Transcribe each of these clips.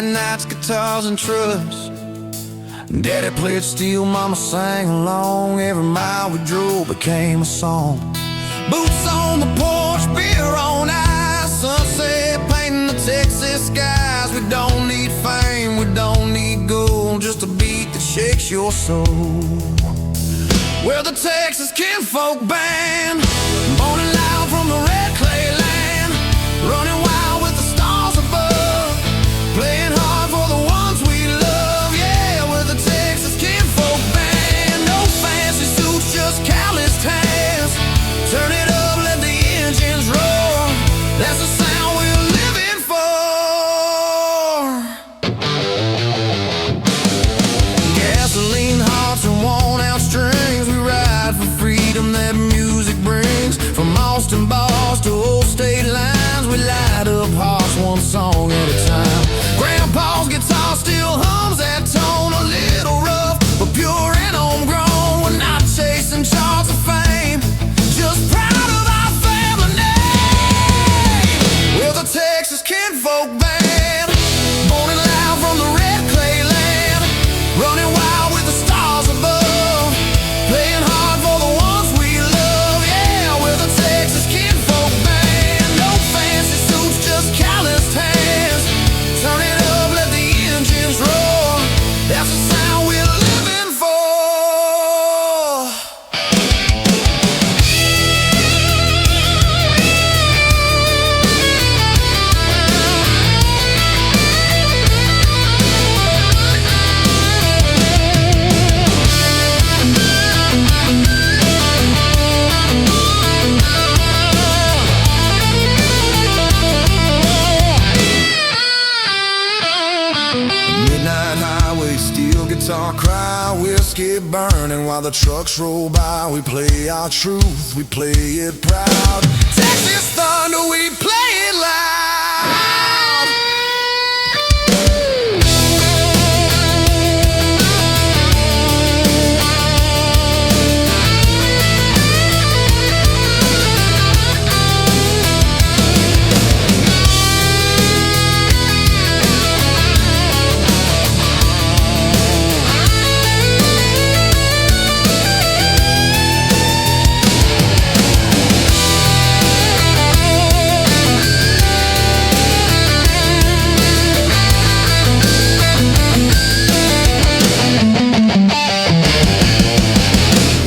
Friday nights, guitars and trucks. Daddy played steel, mama sang along. Every mile we drove became a song. Boots on the porch, beer on ice, sunset painting the Texas skies. We don't need fame, we don't need gold, just a beat that shakes your soul. We're the Texas Kinfolk Band, born and loud from the red clay land, running wild with the stars above, playing hard for the ones we love. Yeah, we're the Texas Kinfolk Band. No fancy suits, just calloused hands. Turn it up, let the engines roar. That's the sound we're living for. Gasoline hearts and worn-out strings. We ride for freedom that music brings. From Austin bars to old state lines, we light up hearts one song at a time. Grandpa's guitar still hums that tone, a little rough but pure and homegrown. We're not chasing charts of fame, just proud of our family name. We're the Texas Kinfolk Band, born and loud from the red clay land, running wild with the stars above, playing hard for the ones we love. Yeah, we're the Texas Kinfolk Band. No fancy suits, just calloused hands. Turn it up, let the engines roar. That's the sound we're living for. Midnight highway, steel guitar cry, whiskey burning while the trucks roll by. We play our truth, we play it proud. Texas thunder, we play it loud.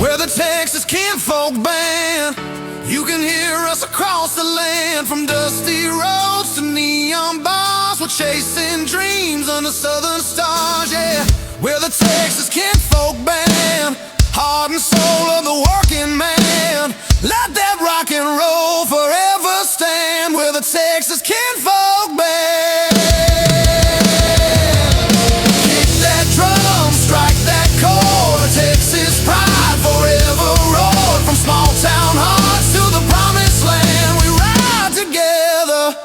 We're the Texas Kinfolk Band. You can hear us across the land, from dusty roads to neon bars. We're chasing dreams under southern stars. Yeah, we're the Texas Kinfolk Band, heart and soul of the working man. Let that rock and roll forever stand. We're the Texas Kinfolk Band. Kick that drum, strike that chord. Texas pride forever roared. From small town hearts to the promised land, we ride together.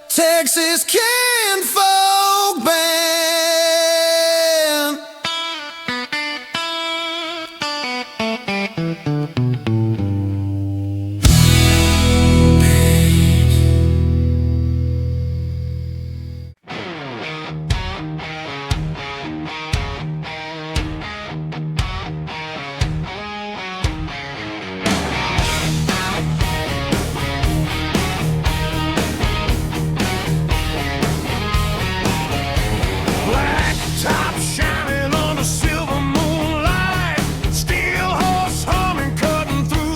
Texas Kinfolk Band. Black top shining on a silver moonlight, steel horse humming, cutting through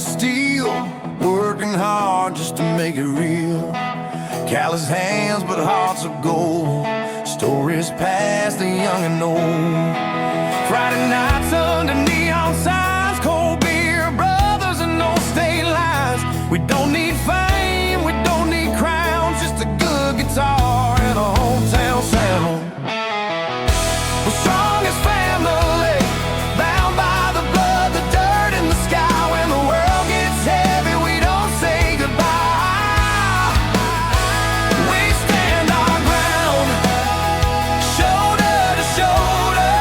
steel, working hard just to make it real. Callous hands but hearts of gold, stories past the young and old. Friday nights under neon signs, cold beer, brothers and no state lines. We don't need fame, we don't need crowns, just a good guitar and a hometown sound. We're strong as family, bound by the blood, the dirt, and the sky. When the world gets heavy, we don't say goodbye. We stand our ground, shoulder to shoulder.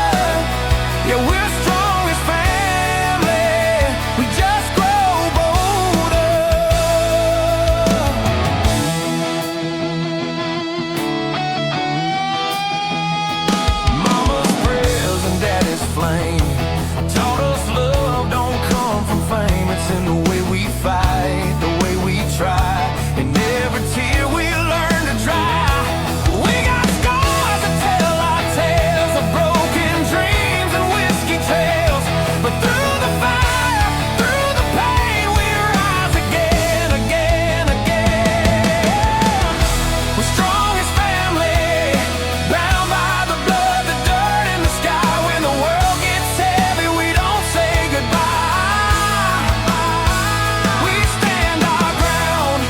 Yeah, we're strong as family, we just grow bolder. Mama's prayers and daddy's flame taught us love don't come from fame. It's in the way we fight, the way we try, and every tear we learn to dry. We got scars that tell our tales of broken dreams and whiskey trails. But through the fire, through the pain, we rise again, again, again. We're strong as family, bound by the blood, the dirt, and the sky. When the world gets heavy, we don't say goodbye. We stand our ground,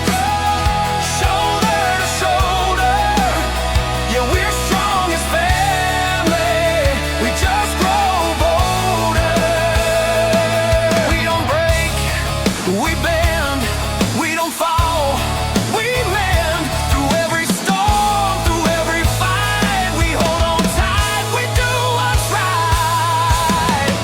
shoulder to shoulder. Yeah, we're strong as family, we just grow bolder. We don't break, we bend, we don't fall, we mend. Through every storm, through every fight, we hold on tight, we do what's right.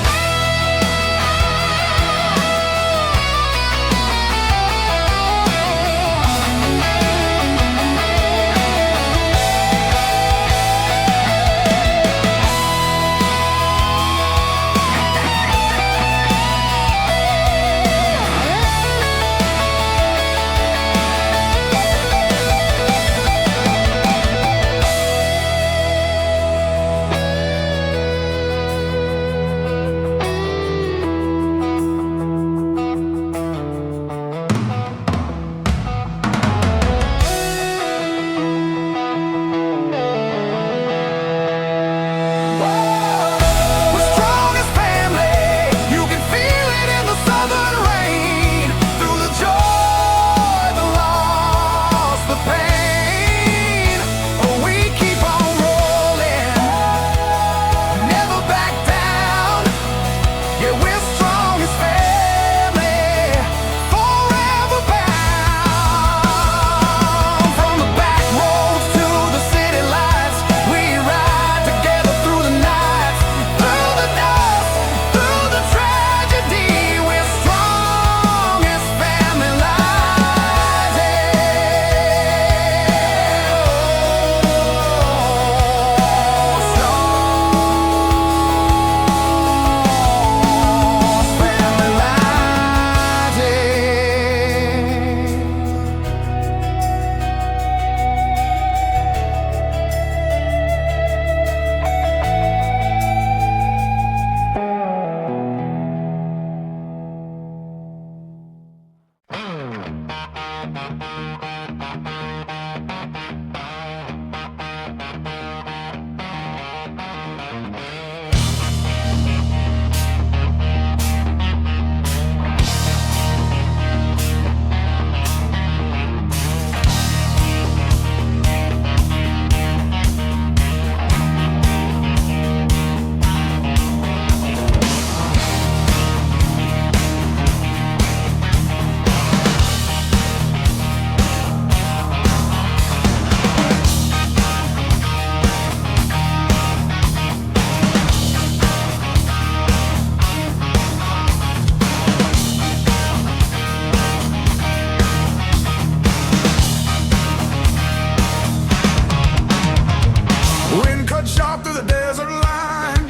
We're strong as family, you can feel it in the southern rain. Through the joy, the loss, the pain, oh, we keep on rolling, never back down. Yeah, we're strong as family, forever bound. From the back roads to the city lights, we ride together through the nights, through the dust, through the tragedy. We're strong as family lies. Family wind cut sharp through the desert line.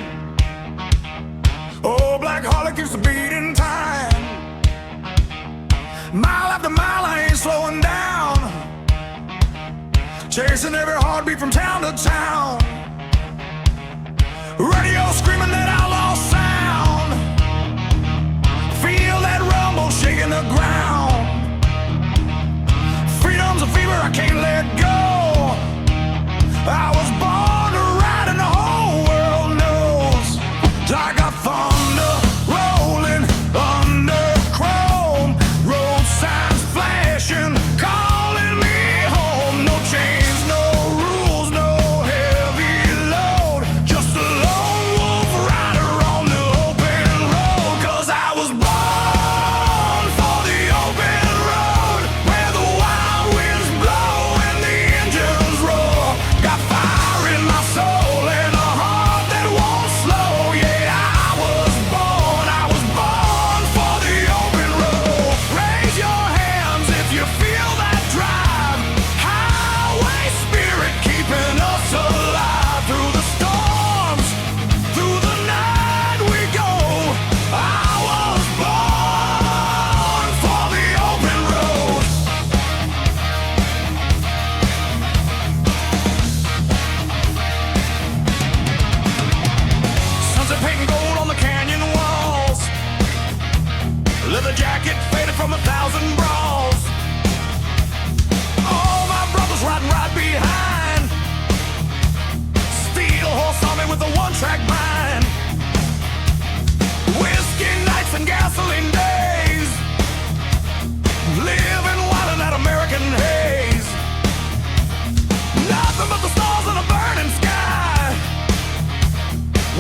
Oh, black Harley keeps the beat in time. Mile after mile, I ain't slowing down. Chasing every heartbeat from town to town. Radio screaming that outlaw sound. Feel that rumble shaking the I was born to ride and the whole world knows. I got thunder rolling under chrome, road signs flashing, calling me home. No chains, no rules, no heavy load, just a lone wolf rider on the open road. 'Cause I was born for the open road, where the wild winds blow and the engines roar. Got fire in my soul and a heart that won't slow. Yeah, I was born for the open road. Raise your hands if you feel that drive. Highway spirit keeping us alive. Through the storms, through the night we go. I was born for the open road. Sunset painting gold on the canyon walls. Leather jacket faded from 1,000 brawls. All my brothers riding right behind. Steel horse on me with a one-track mind. Whiskey nights and gasoline days. Living wild in that American haze. Nothing but the stars and a burning sky.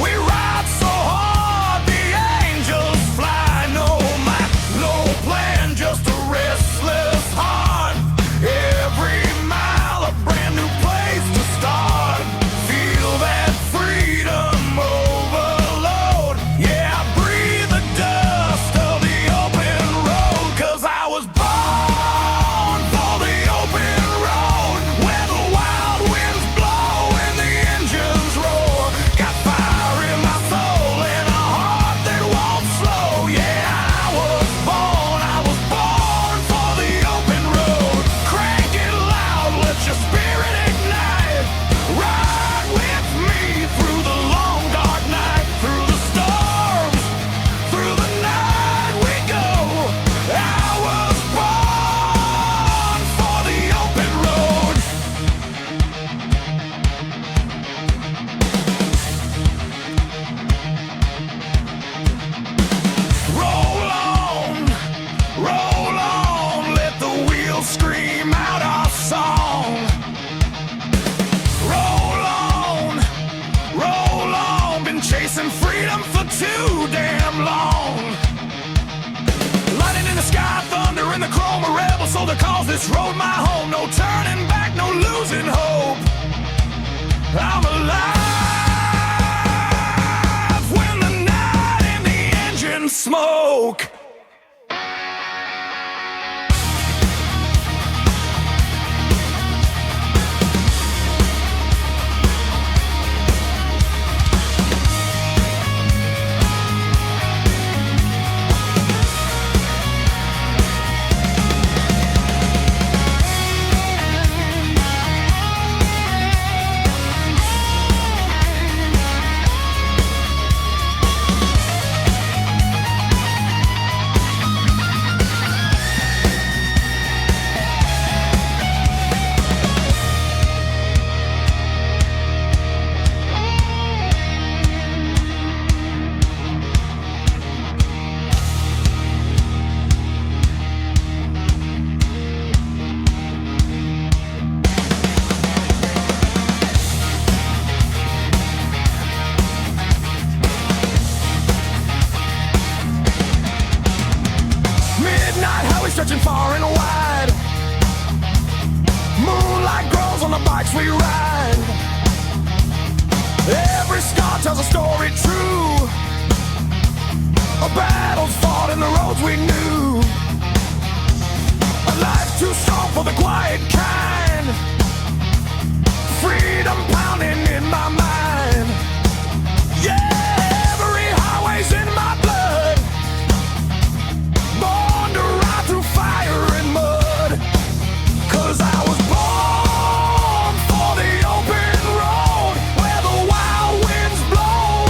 We ride so hard, the angels fly. No map, no plan, just a restless heart. Every mile a brand new place to start. Feel that freedom overload. Yeah, I breathe the dust of the open road. 'Cause I was born for the open road, where the wild winds blow and the engines roar. Got fire in my soul and a heart that won't slow. Yeah, I was born for the open road. Crank it loud, let your spirit ignite. Ride with me through the long dark night, through the storms, through the night we go. I was born for the open road. Roll on, let the wheels scream out our song. Roll on, been chasing freedom for too damn long. Lightning in the sky, thunder in the chrome, a rebel soldier calls this road my home. No turning back, no losing hope. I'm alive when the night and the engine smoke. Stretching far and wide. Moonlight grows on the bikes we ride. Every scar tells a story true. A battle's fought in the roads we knew. A life too strong for the quiet kind. Freedom pounding in my mind. Yeah, every highway's in my blood. Born to ride through fire and mud. 'Cause I was born for the open road, where the wild winds blow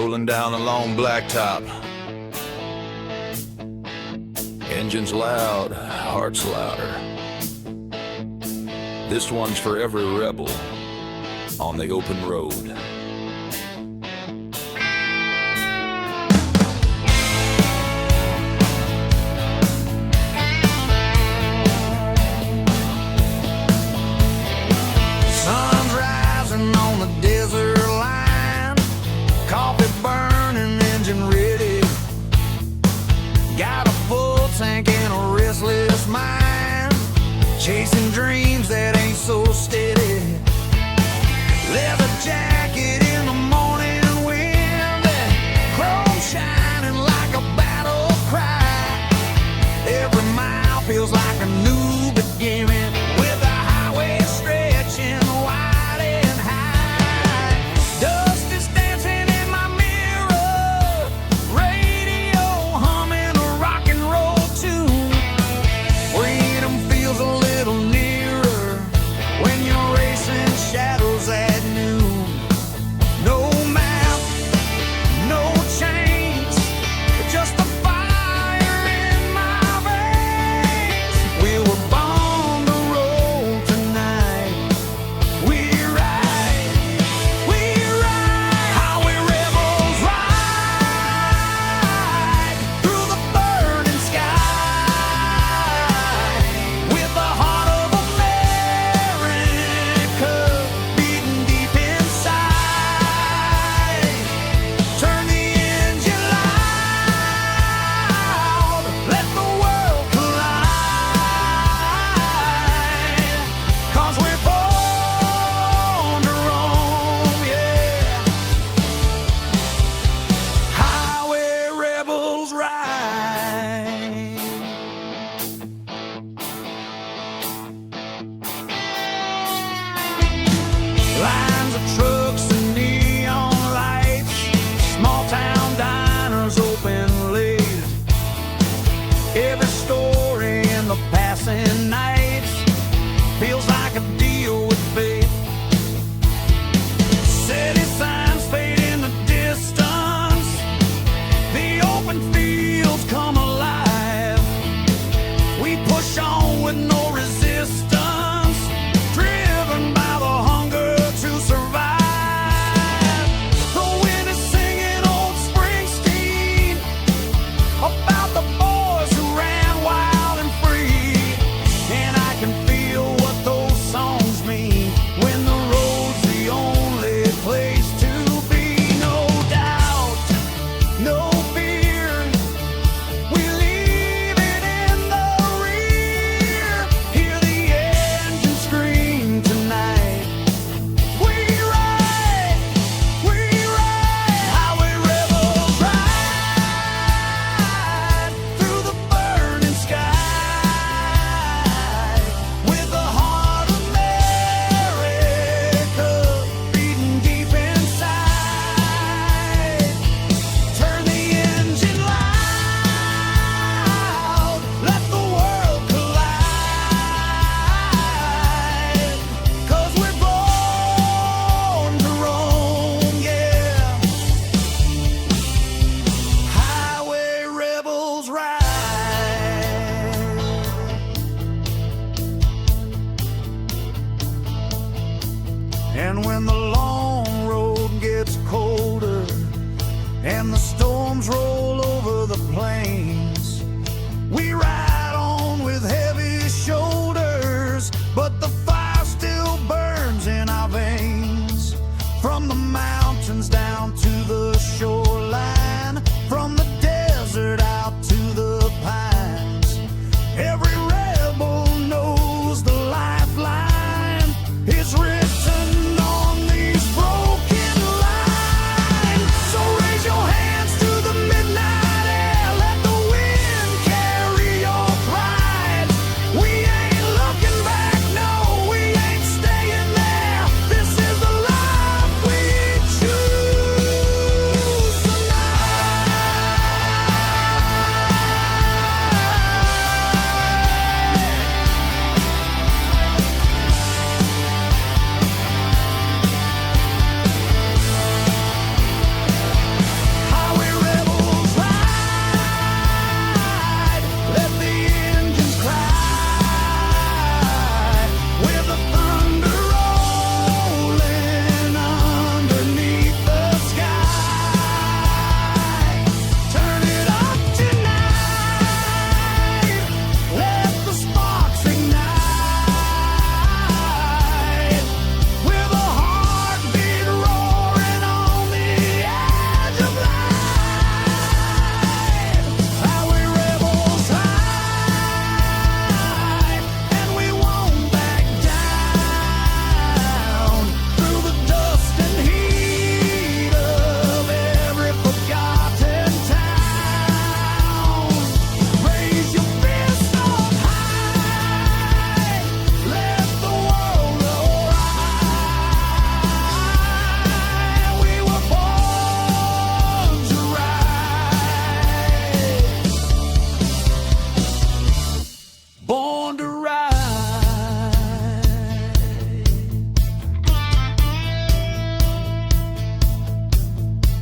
rolling down a long blacktop. Engines loud, hearts louder. This one's for every rebel on the open road. Sun's rising on the desert line, coffee burning, engine ready. Got a full tank and a restless mind, chasing dreams that ain't so steady. Leather jacket in the morning wind, chrome shining like a battle cry. Every mile feels like a new beginning, with the highway stretching wide and high. Dust is dancing in my mirror, radio humming a rock and roll tune. Freedom feels a little nearer when you're racing shadows at noon. No map, no chains, just a fire in my veins. We were born to roll tonight. We ride, highway rebels ride through the burning sky with the heart of America beating deep inside. Turn the engine loud, let the world collide, 'cause we're born to roam, yeah. Highway rebels ride. Lines of trucks and neon lights, small town diners open late. Every story in the passing nights feels like a deal with fate. City signs fade in the distance, the open fields come alive. We push on with no resistance, driven by the hunger to survive. The wind is singing old Springsteen about the boys who ran wild and free, and I can feel what those songs mean when the road's the only place to be. No doubt, no fear, we leave it in the rear. Hear the engine scream tonight. We ride, highway rebels ride through the burning sky with the heart of America beating deep inside. Turn the engine loud, let the world collide, 'cause we're born to roam, yeah. Highway rebels ride. And when the long road gets colder and the storms roll over the plains, we ride on with heavy shoulders, but the fire still burns in our veins. From the mountains down to the shoreline, from the desert out to the pines, every rebel knows the lifeline is written on these broken lines. So raise your hands to the midnight air, let the wind carry your pride. We ain't looking back, no, we ain't staying there. This is the life we choose.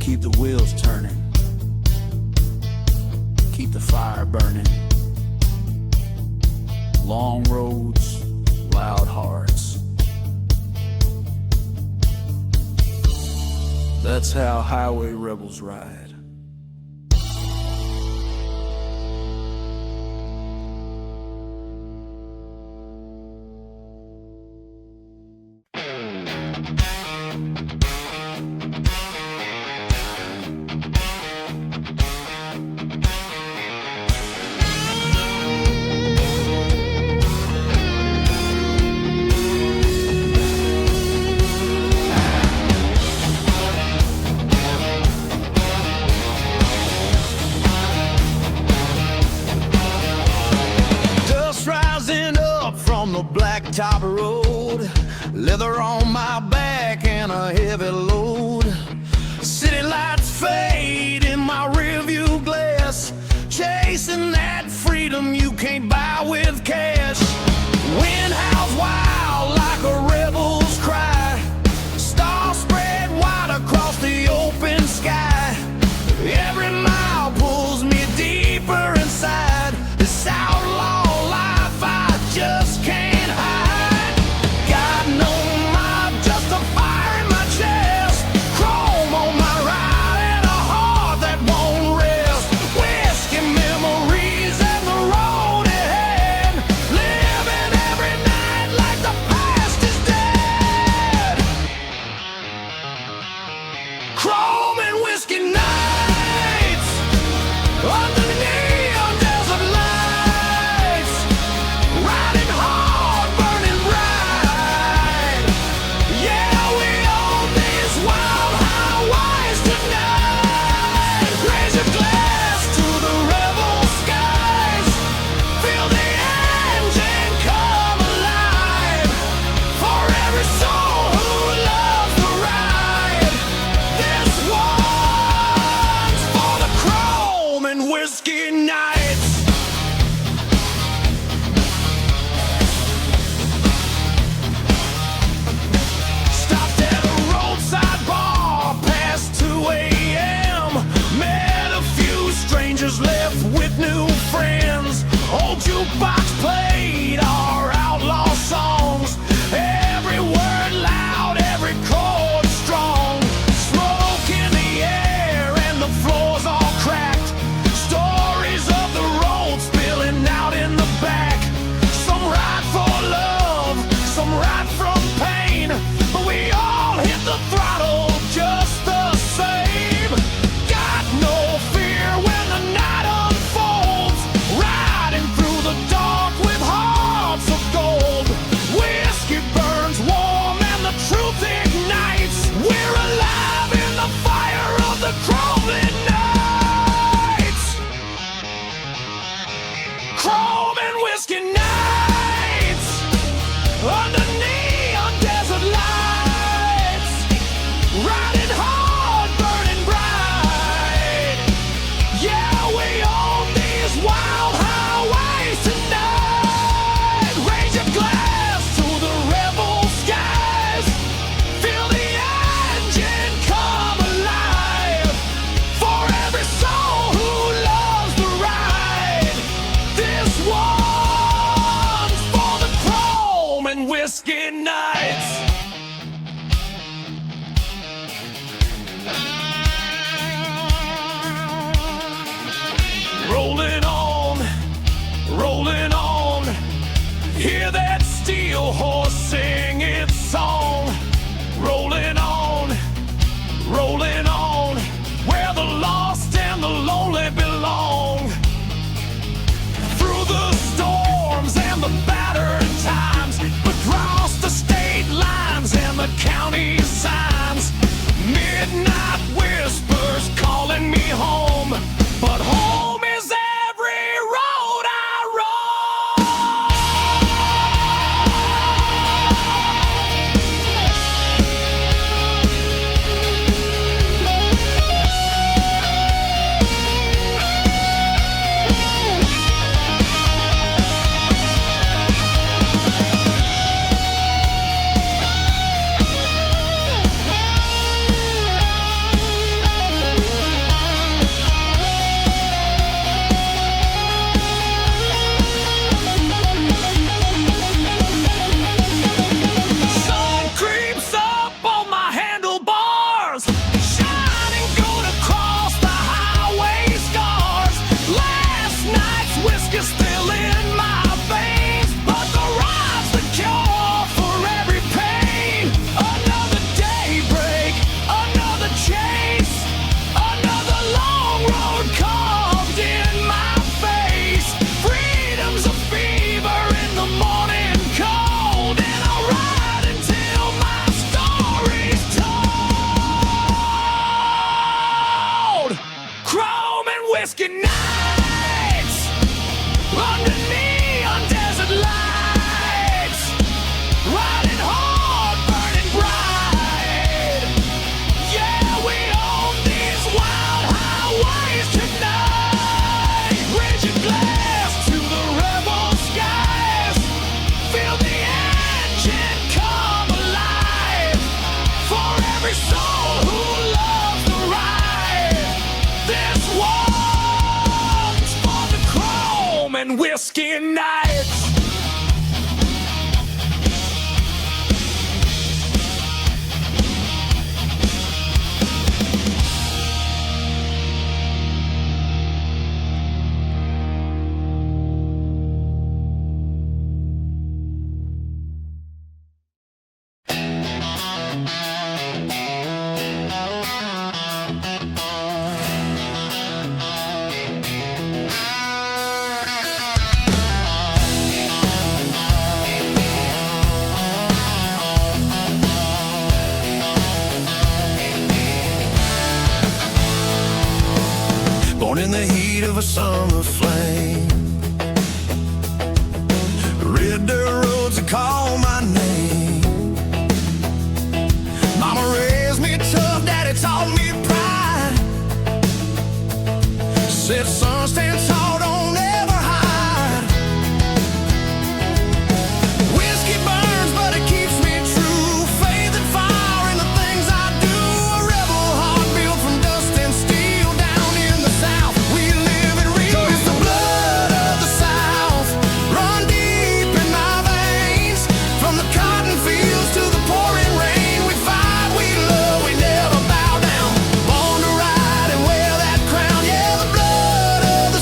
Keep the wheels turning, keep the fire burning. Long roads, loud hearts. That's how highway rebels ride. On the blacktop road, leather on my back and a heavy load. City lights fade in my rearview glass, chasing that freedom you can't buy with cash. Wind howls wild like a rebel's cry, stars spread wide across the open sky. Every mile pulls me deeper inside this outlaw life I just can't hide. Got no mob, just a fire in my chest, chrome on my ride and a heart that won't rest. Whiskey memories and the road ahead, living every night like the past is dead. Chrome and whiskey nights under neon desert lights, riding hard, burning bright. Yeah, we own these wild highways tonight. Raise your glass to the rebel skies, feel the engine come alive. For every soul who loves the ride, this one's for the chrome and whiskey nights. Stopped at a roadside bar past 2 a.m. Met a few strangers, left with new friends. Old jukebox played our outlaw songs, every word loud, every chord strong. Smoke in the air and the floors all cracked, stories of the road spilling out in the back. Some ride for love, some ride from pain, but we all hit the throttle just the same. Got no fear when the night unfolds, riding through the dark with hearts of gold. Whiskey burns warm and the truth ignites. We're alive in the fire of the crumbling nights. Chrome and whiskey nights under neon desert lights, riding hard, burning bright. Yeah, we own these wild highways tonight. Raise your glass to the rebel skies, feel the engine come alive. For every soul who loves the ride, this one's for the chrome and whiskey nights. Rolling on, hear that steel horse sing its song. Rolling on, where the lost and the lonely belong. Through the storms and the battered times, across the state lines and the county signs. Midnight whispers calling me home, but home is every road I whiskey nights under neon desert lights, riding hard, burning bright. Yeah, we own these wild highways tonight. Raise your glass to the rebel skies. Feel the engine come alive. For every soul who loves the ride. This one's for the chrome and whiskey nights. Born in the heat of a summer flame, red dirt roads that call my name. Mama raised me tough, daddy taught me pride. Said son, stand tall, don't ever hide. Whiskey burns, but it keeps me true. Faith and fire in the things I do. A rebel heart built from dust and steel. Down in the South, we live and real. 'Cause the blood of the South run deep in my veins. From the cotton fields to the pouring rain, we fight, we love, we never bow down. Born to ride and wear that crown. Yeah, the blood of the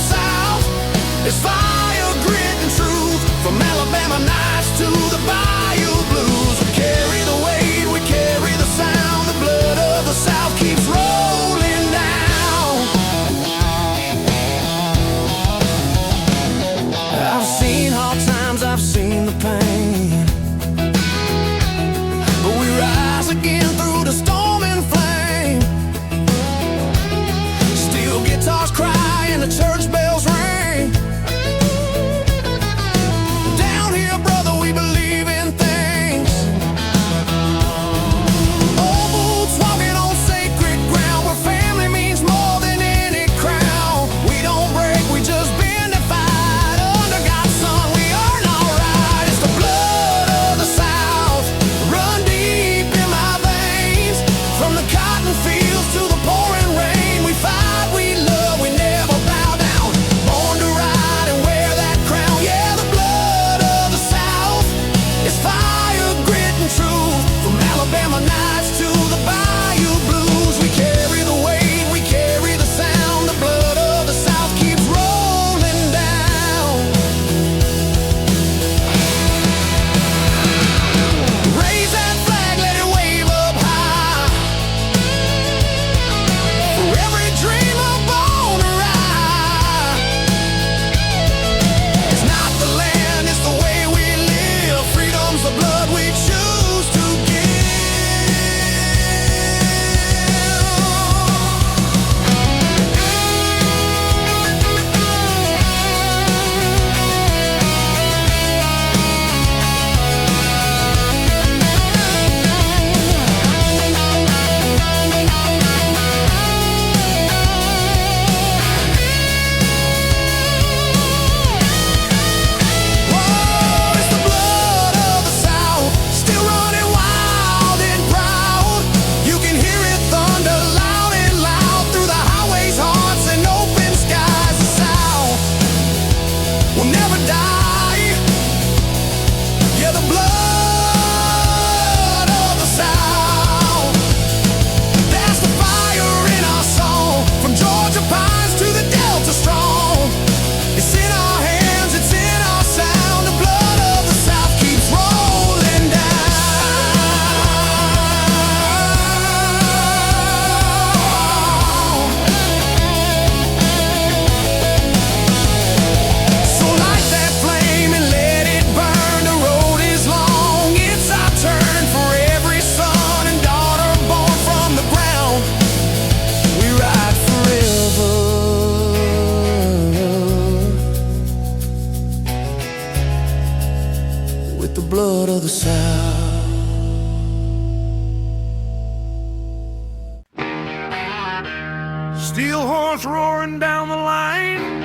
Steel horse roaring down the line.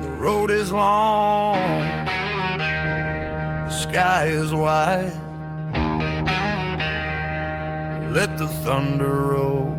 The road is long, the sky is wide. Let the thunder roll.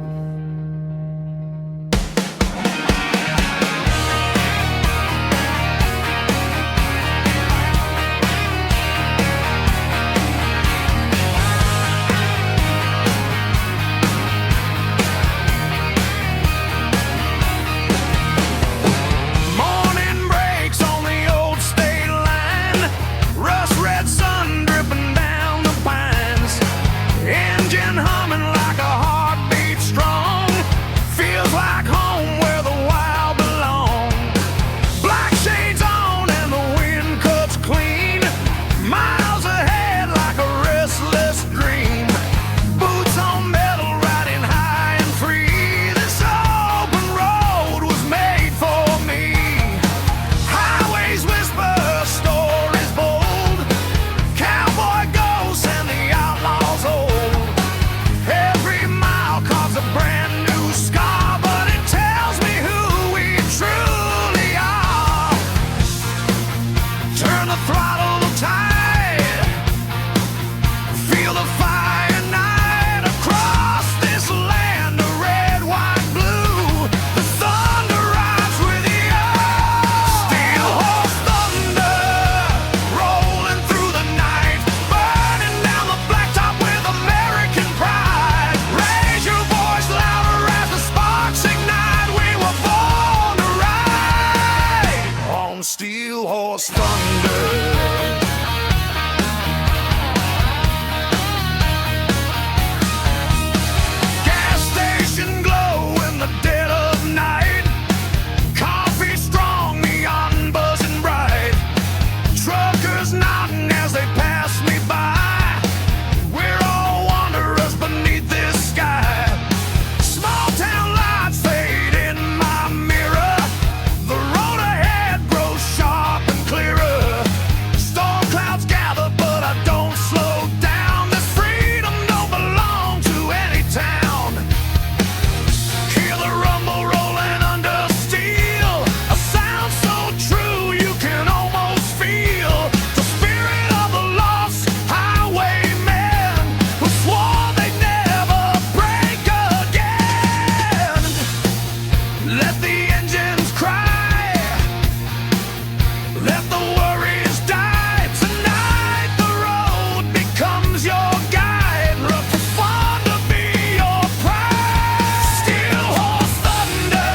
Steel horse thunder. Gas station glow in the dead of night. Coffee strong, neon buzzing bright. Truckers nodding as they pass me by. We're all wanderers beneath this sky. Small town lights fade in my mirror. The road ahead grows sharp and clearer. Storm clouds gather, but I don't slow down. This freedom don't belong to any town. Hear the rumble rolling under steel, a sound so true you can almost feel the spirit of the lost highwaymen who swore they'd never break again. Let the engines cry, let the worries die. Tonight the road becomes your guide. Look for fun to be your pride. Steel horse thunder,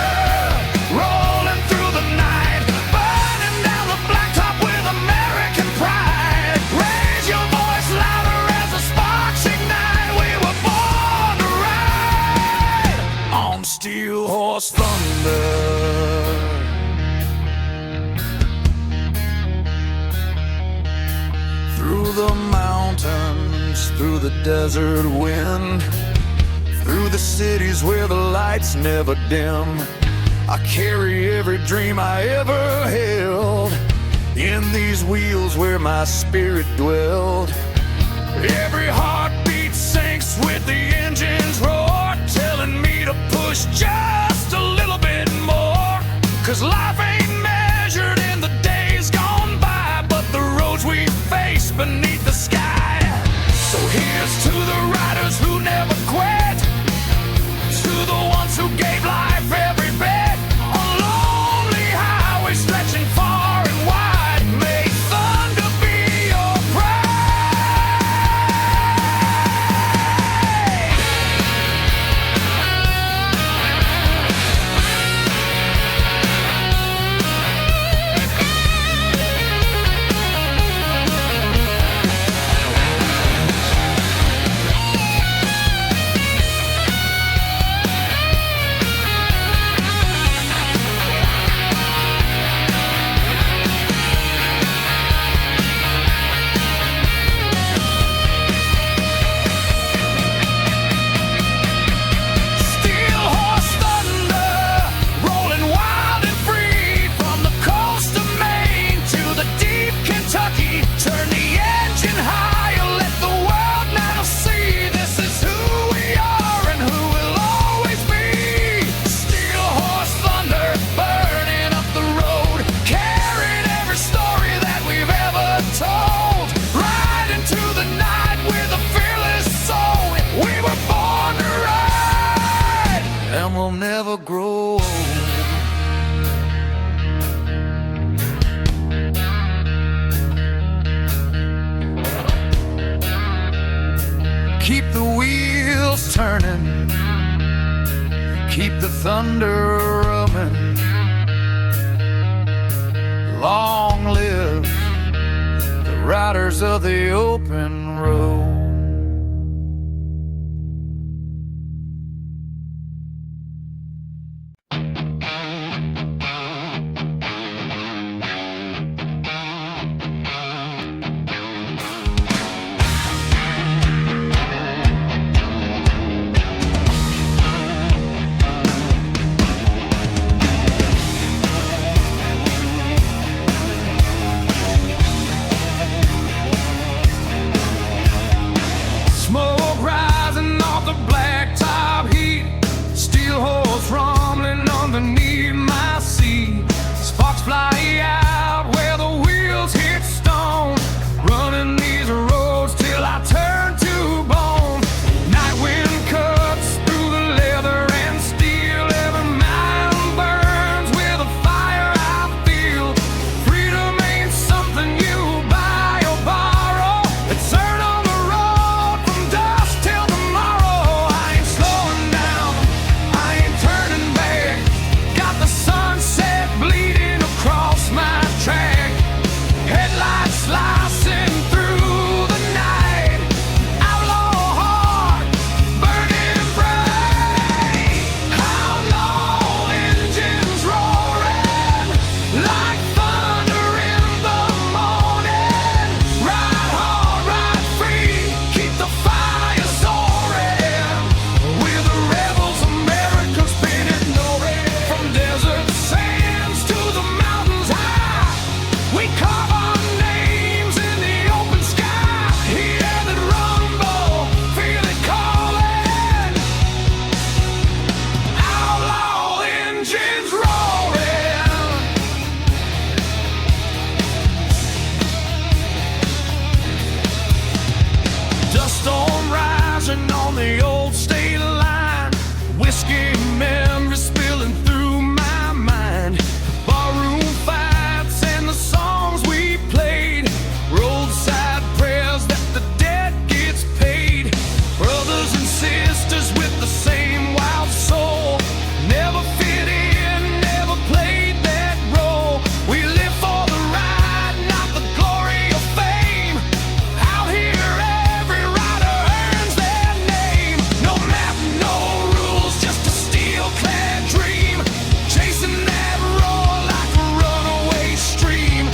rolling through the night, burning down the blacktop with American pride. Raise your voice louder as the sparks ignite. We were born to ride on steel horse thunder. Through the mountains, through the desert wind, through the cities where the lights never dim, I carry every dream I ever held in these wheels where my spirit dwelled. Every heartbeat sinks with the engine's roar, telling me to push just a little bit more. 'Cause life ain't measured in the days gone by, but the roads we face beneath the sky. So here's to the riders who never quit, to the ones who gave life every bit, on lonely highways stretching far and wide. May thunder be your pride. burning, keep the thunder rumbling. Long live the riders of the open road. Fly out where the wheels hit stone, running these roads till I turn to bone. Night wind cuts through the leather and steel, every mile burns with a fire I feel. Freedom ain't something you buy or borrow, it's earned on the road from dusk till tomorrow. I ain't slowing down, I ain't turning back, got the sunset bleeding across my track, headlights slicing through the night, outlaw heart burning bright, outlaw engines roaring like thunder in the morning. Ride hard, ride free, keep the fire soaring. We're the rebels, America's painted no red. From desert sands to the mountains high, we carve our names in the open sky. Hear that rumble, feel it calling, outlaw engines roaring. Dust storm rising on the old state line, whiskey memories spilling through my mind. Barroom fights and the songs we played, roadside prayers that the dead gets paid. Brothers and sisters with the same wild soul, never fit in, never played that role. We live for the ride, not the glory or fame. Out here every rider earns their name. No map, no rules, just a steel-clad dream, chasing that roar like a runaway stream.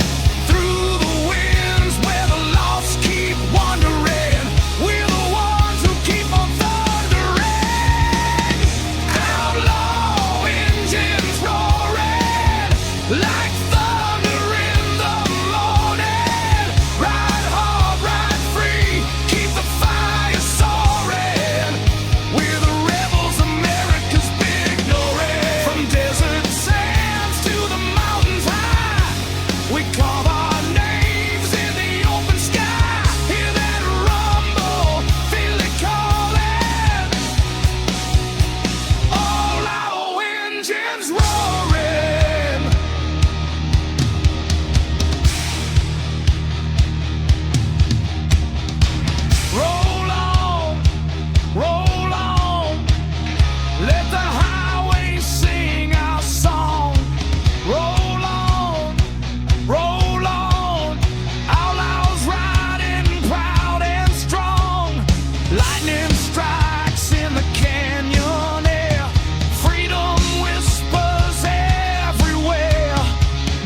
Through the winds where the lost keep wandering, we're the ones who keep on thundering. Outlaw engines roaring like thunder in the morning. Ride hard, ride free, keep the fire soaring. We're the rebels, America's big ignorant. From desert sands to the mountains high, we carve our names in the open sky. Hear that rumble, feel it calling, all our engines roaring. Roll on, let the highway sing our song. Roll on, outlaws riding proud and strong. Lightning strikes in the canyon air, freedom whispers everywhere.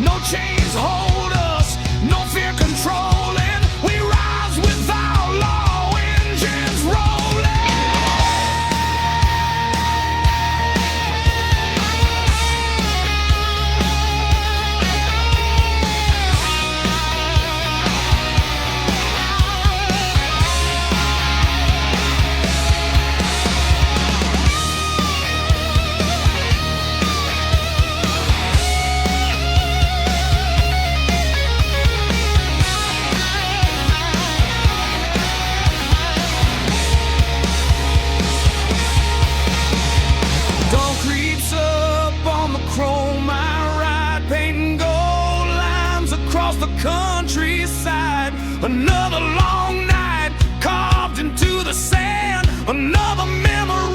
No chains hold us, no fear controlling. We rise with outlaw engines rolling. Dawn creeps up on the chrome I ride, painting gold lines across the countryside. Another long night carved into the sand, another memory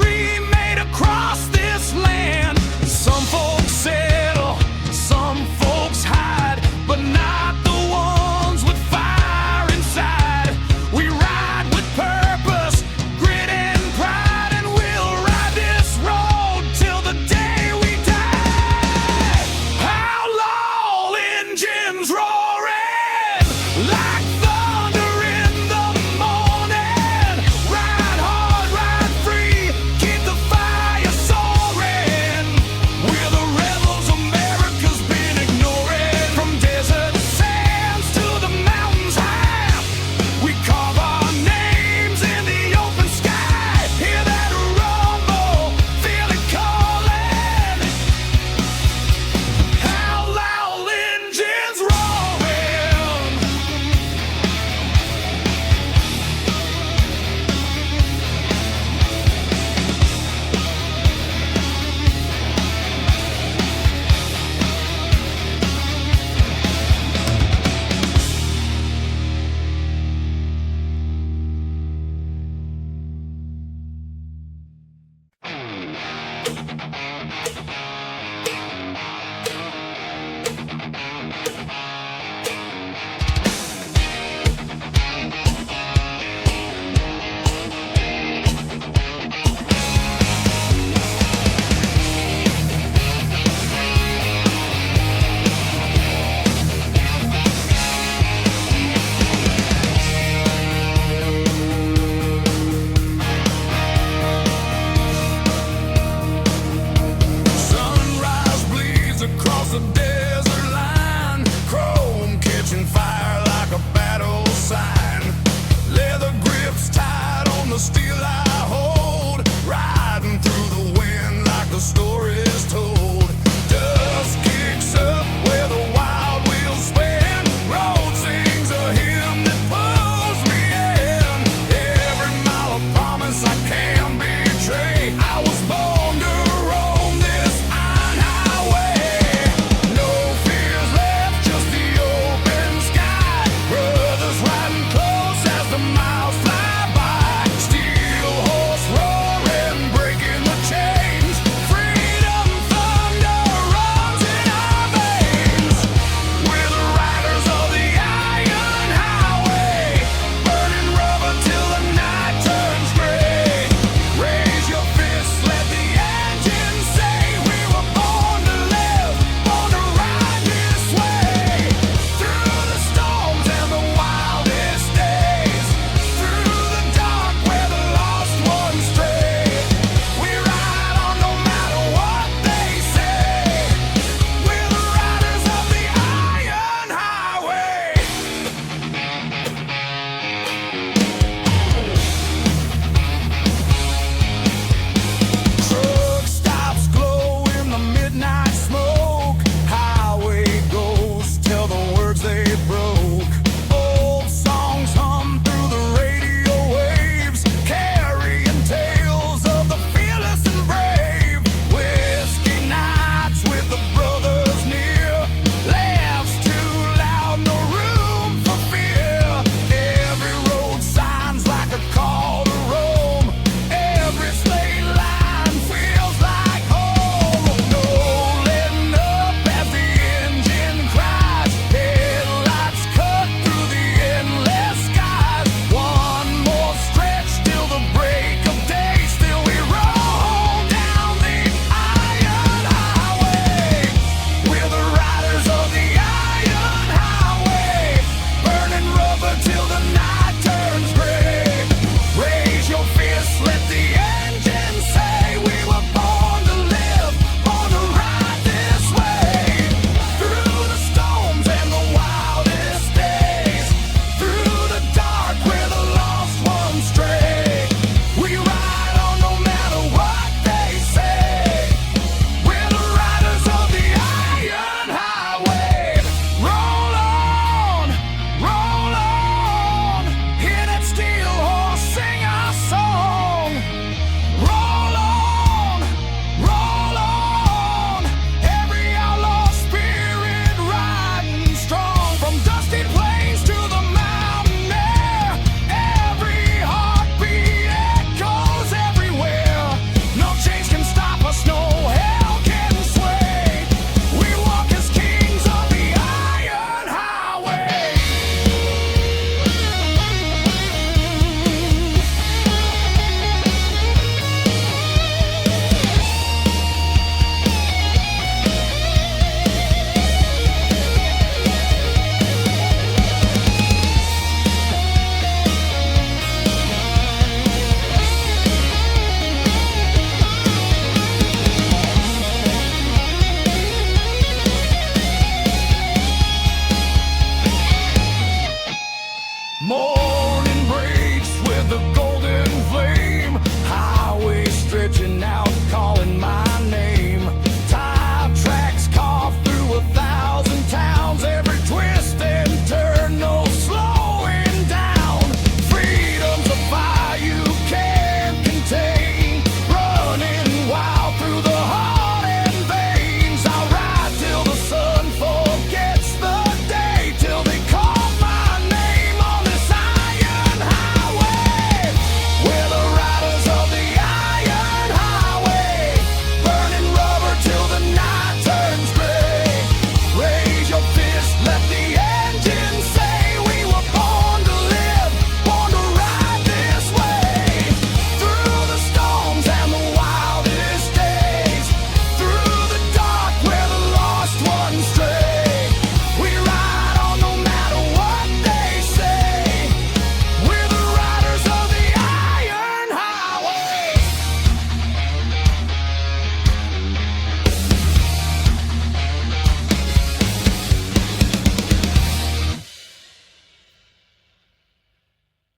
way.